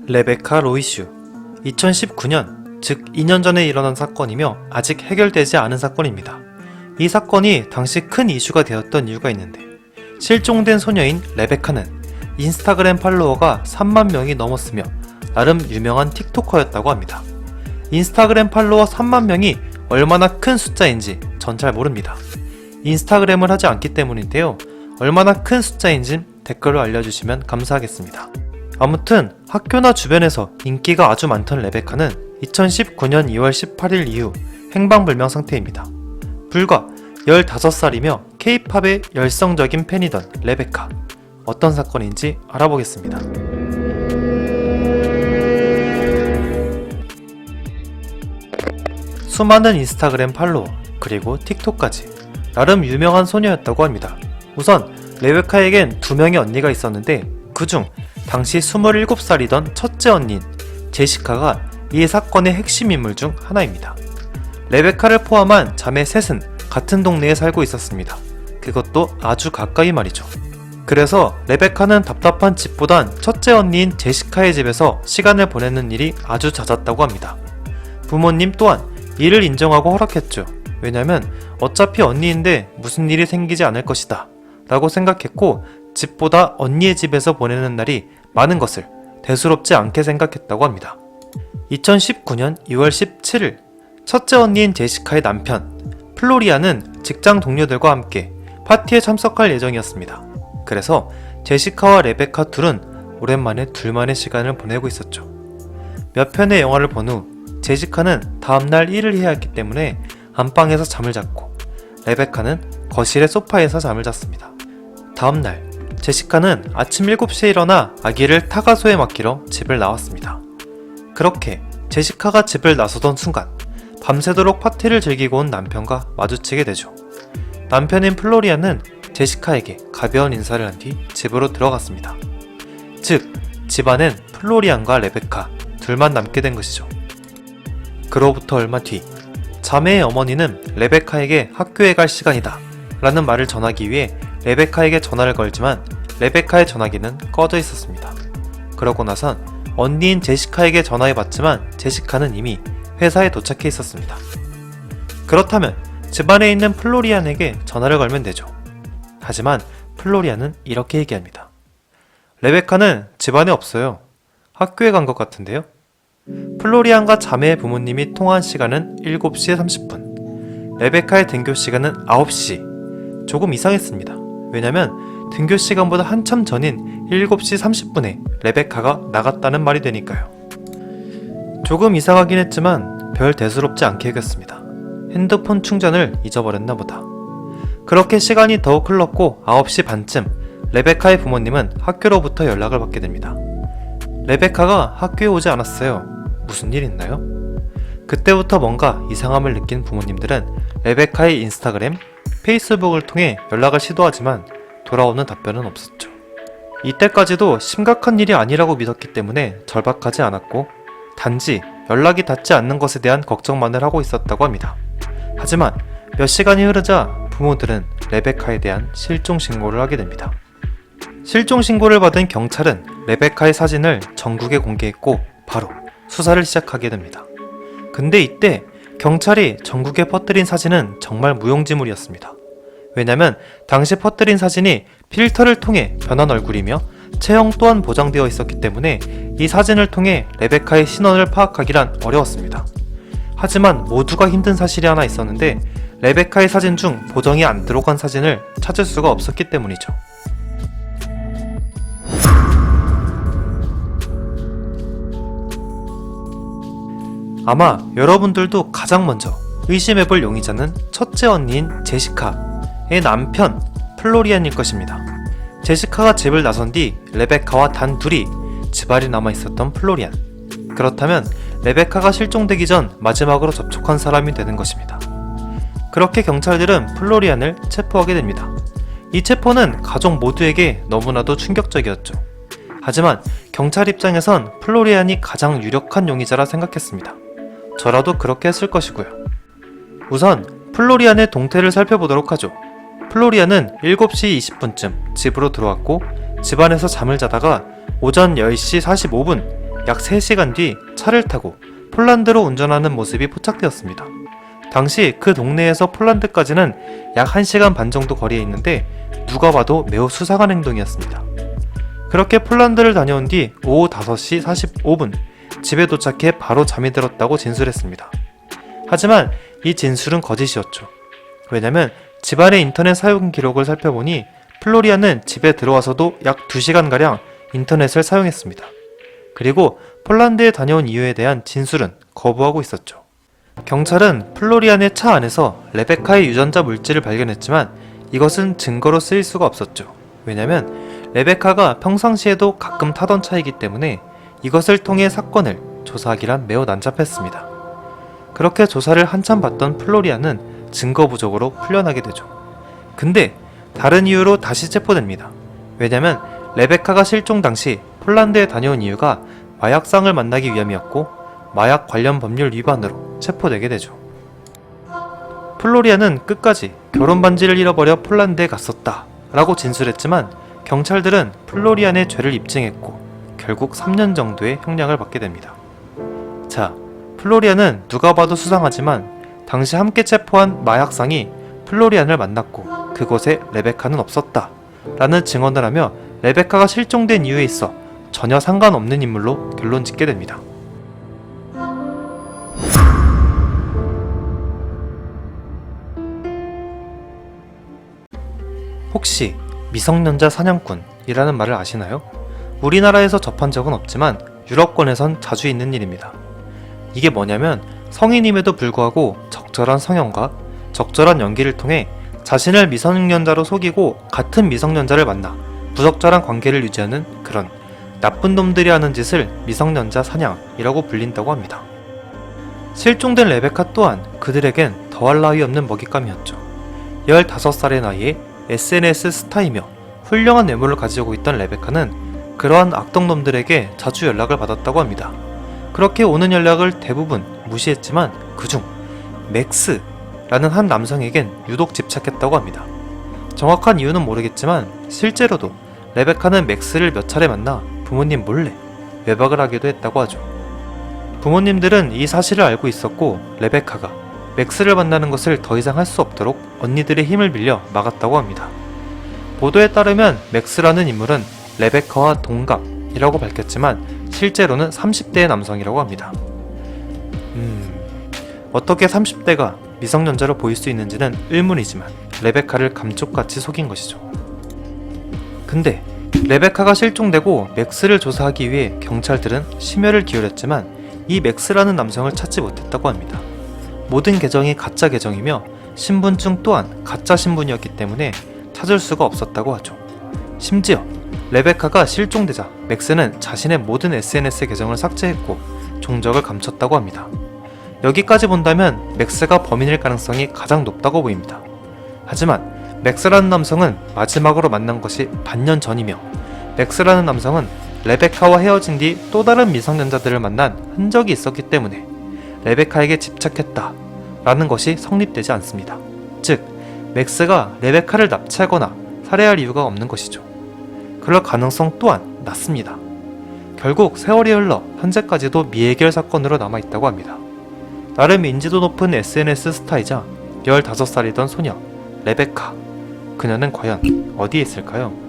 레베카 로이슈. 2019년, 즉 2년 전에 일어난 사건이며 아직 해결되지 않은 사건입니다. 이 사건이 당시 큰 이슈가 되었던 이유가 있는데, 실종된 소녀인 레베카는 인스타그램 팔로워가 3만 명이 넘었으며 나름 유명한 틱토커였다고 합니다. 인스타그램 팔로워 3만 명이 얼마나 큰 숫자인지 전 잘 모릅니다. 인스타그램을 하지 않기 때문인데요. 얼마나 큰 숫자인진 댓글로 알려주시면 감사하겠습니다. 아무튼 학교나 주변에서 인기가 아주 많던 레베카는 2019년 2월 18일 이후 행방불명 상태입니다. 불과 15살이며 K-팝의 열성적인 팬이던 레베카. 어떤 사건인지 알아보겠습니다. 수많은 인스타그램 팔로워, 그리고 틱톡까지 나름 유명한 소녀였다고 합니다. 우선 레베카에겐 2명의 언니가 있었는데 그중 당시 27살이던 첫째 언니인 제시카가 이 사건의 핵심 인물 중 하나입니다. 레베카를 포함한 자매 셋은 같은 동네에 살고 있었습니다. 그것도 아주 가까이 말이죠. 그래서 레베카는 답답한 집보단 첫째 언니인 제시카의 집에서 시간을 보내는 일이 아주 잦았다고 합니다. 부모님 또한 이를 인정하고 허락했죠. 왜냐면 어차피 언니인데 무슨 일이 생기지 않을 것이다 라고 생각했고, 집보다 언니의 집에서 보내는 날이 많은 것을 대수롭지 않게 생각했다고 합니다. 2019년 2월 17일, 첫째 언니인 제시카의 남편 플로리아는 직장 동료들과 함께 파티에 참석할 예정이었습니다. 그래서 제시카와 레베카 둘은 오랜만에 둘만의 시간을 보내고 있었죠. 몇 편의 영화를 본 후 제시카는 다음날 일을 해야 했기 때문에 안방에서 잠을 잤고, 레베카는 거실의 소파에서 잠을 잤습니다. 다음날 제시카는 아침 7시에 일어나 아기를 타가소에 맡기러 집을 나왔습니다. 그렇게 제시카가 집을 나서던 순간 밤새도록 파티를 즐기고 온 남편과 마주치게 되죠. 남편인 플로리아는 제시카에게 가벼운 인사를 한 뒤 집으로 들어갔습니다. 즉, 집안엔 플로리안과 레베카 둘만 남게 된 것이죠. 그로부터 얼마 뒤, 자매의 어머니는 레베카에게 학교에 갈 시간이다 라는 말을 전하기 위해 레베카에게 전화를 걸지만 레베카의 전화기는 꺼져 있었습니다. 그러고 나선 언니인 제시카에게 전화해봤지만 제시카는 이미 회사에 도착해 있었습니다. 그렇다면 집안에 있는 플로리안에게 전화를 걸면 되죠. 하지만 플로리안은 이렇게 얘기합니다. 레베카는 집안에 없어요. 학교에 간 것 같은데요. 플로리안과 자매의 부모님이 통화한 시간은 7시 30분, 레베카의 등교 시간은 9시. 조금 이상했습니다. 왜냐면 등교 시간보다 한참 전인 7시 30분에 레베카가 나갔다는 말이 되니까요. 조금 이상하긴 했지만 별 대수롭지 않게 여겼습니다. 핸드폰 충전을 잊어버렸나 보다. 그렇게 시간이 더욱 흘렀고 9시 반쯤 레베카의 부모님은 학교로부터 연락을 받게 됩니다. 레베카가 학교에 오지 않았어요. 무슨 일 있나요? 그때부터 뭔가 이상함을 느낀 부모님들은 레베카의 인스타그램, 페이스북을 통해 연락을 시도하지만 돌아오는 답변은 없었죠. 이때까지도 심각한 일이 아니라고 믿었기 때문에 절박하지 않았고, 단지 연락이 닿지 않는 것에 대한 걱정만을 하고 있었다고 합니다. 하지만 몇 시간이 흐르자 부모들은 레베카에 대한 실종 신고를 하게 됩니다. 실종 신고를 받은 경찰은 레베카의 사진을 전국에 공개했고 바로 수사를 시작하게 됩니다. 근데 이때 경찰이 전국에 퍼뜨린 사진은 정말 무용지물이었습니다. 왜냐면 당시 퍼뜨린 사진이 필터를 통해 변한 얼굴이며 체형 또한 보장되어 있었기 때문에 이 사진을 통해 레베카의 신원을 파악하기란 어려웠습니다. 하지만 모두가 힘든 사실이 하나 있었는데, 레베카의 사진 중 보정이 안 들어간 사진을 찾을 수가 없었기 때문이죠. 아마 여러분들도 가장 먼저 의심해볼 용의자는 첫째 언니인 제시카의 남편 플로리안일 것입니다. 제시카가 집을 나선 뒤 레베카와 단 둘이 집안에 남아있었던 플로리안. 그렇다면 레베카가 실종되기 전 마지막으로 접촉한 사람이 되는 것입니다. 그렇게 경찰들은 플로리안을 체포하게 됩니다. 이 체포는 가족 모두에게 너무나도 충격적이었죠. 하지만 경찰 입장에선 플로리안이 가장 유력한 용의자라 생각했습니다. 저라도 그렇게 했을 것이고요. 우선 플로리안의 동태를 살펴보도록 하죠. 플로리안은 7시 20분쯤 집으로 들어왔고, 집안에서 잠을 자다가 오전 10시 45분 약 3시간 뒤 차를 타고 폴란드로 운전하는 모습이 포착되었습니다. 당시 그 동네에서 폴란드까지는 약 1시간 반 정도 거리에 있는데 누가 봐도 매우 수상한 행동이었습니다. 그렇게 폴란드를 다녀온 뒤 오후 5시 45분 집에 도착해 바로 잠이 들었다고 진술했습니다. 하지만 이 진술은 거짓이었죠. 왜냐면 집안의 인터넷 사용 기록을 살펴보니 플로리안은 집에 들어와서도 약 2시간가량 인터넷을 사용했습니다. 그리고 폴란드에 다녀온 이유에 대한 진술은 거부하고 있었죠. 경찰은 플로리안의 차 안에서 레베카의 유전자 물질을 발견했지만 이것은 증거로 쓰일 수가 없었죠. 왜냐면 레베카가 평상시에도 가끔 타던 차이기 때문에 이것을 통해 사건을 조사하기란 매우 난잡했습니다. 그렇게 조사를 한참 받던 플로리안은 증거 부족으로 풀려나게 되죠. 근데 다른 이유로 다시 체포됩니다. 왜냐면 레베카가 실종 당시 폴란드에 다녀온 이유가 마약상을 만나기 위함이었고 마약 관련 법률 위반으로 체포되게 되죠. 플로리안은 끝까지 결혼 반지를 잃어버려 폴란드에 갔었다 라고 진술했지만 경찰들은 플로리안의 죄를 입증했고 결국 3년 정도의 형량을 받게 됩니다. 자, 플로리안은 누가 봐도 수상하지만 당시 함께 체포한 마약상이 플로리안을 만났고 그곳에 레베카는 없었다 라는 증언을 하며 레베카가 실종된 이유에 있어 전혀 상관없는 인물로 결론 짓게 됩니다. 혹시 미성년자 사냥꾼이라는 말을 아시나요? 우리나라에서 접한 적은 없지만 유럽권에선 자주 있는 일입니다. 이게 뭐냐면 성인임에도 불구하고 적절한 성형과 적절한 연기를 통해 자신을 미성년자로 속이고 같은 미성년자를 만나 부적절한 관계를 유지하는 그런 나쁜 놈들이 하는 짓을 미성년자 사냥이라고 불린다고 합니다. 실종된 레베카 또한 그들에겐 더할 나위 없는 먹잇감이었죠. 15살의 나이에 SNS 스타이며 훌륭한 외모를 가지고 있던 레베카는 그러한 악덕놈들에게 자주 연락을 받았다고 합니다. 그렇게 오는 연락을 대부분 무시했지만 그중 맥스라는 한 남성에겐 유독 집착했다고 합니다. 정확한 이유는 모르겠지만 실제로도 레베카는 맥스를 몇 차례 만나 부모님 몰래 외박을 하기도 했다고 하죠. 부모님들은 이 사실을 알고 있었고 레베카가 맥스를 만나는 것을 더 이상 할 수 없도록 언니들의 힘을 빌려 막았다고 합니다. 보도에 따르면 맥스라는 인물은 레베카와 동갑이라고 밝혔지만 실제로는 30대의 남성이라고 합니다. 어떻게 30대가 미성년자로 보일 수 있는지는 의문이지만 레베카를 감쪽같이 속인 것이죠. 근데 레베카가 실종되고 맥스를 조사하기 위해 경찰들은 심혈을 기울였지만 이 맥스라는 남성을 찾지 못했다고 합니다. 모든 계정이 가짜 계정이며 신분증 또한 가짜 신분이었기 때문에 찾을 수가 없었다고 하죠. 심지어 레베카가 실종되자 맥스는 자신의 모든 SNS 계정을 삭제했고 종적을 감췄다고 합니다. 여기까지 본다면 맥스가 범인일 가능성이 가장 높다고 보입니다. 하지만 맥스라는 남성은 마지막으로 만난 것이 반년 전이며 맥스라는 남성은 레베카와 헤어진 뒤 또 다른 미성년자들을 만난 흔적이 있었기 때문에 레베카에게 집착했다 라는 것이 성립되지 않습니다. 즉, 맥스가 레베카를 납치하거나 살해할 이유가 없는 것이죠. 그럴 가능성 또한 낮습니다. 결국 세월이 흘러 현재까지도 미해결 사건으로 남아있다고 합니다. 나름 인지도 높은 SNS 스타이자 15살이던 소녀 레베카, 그녀는 과연 어디에 있을까요?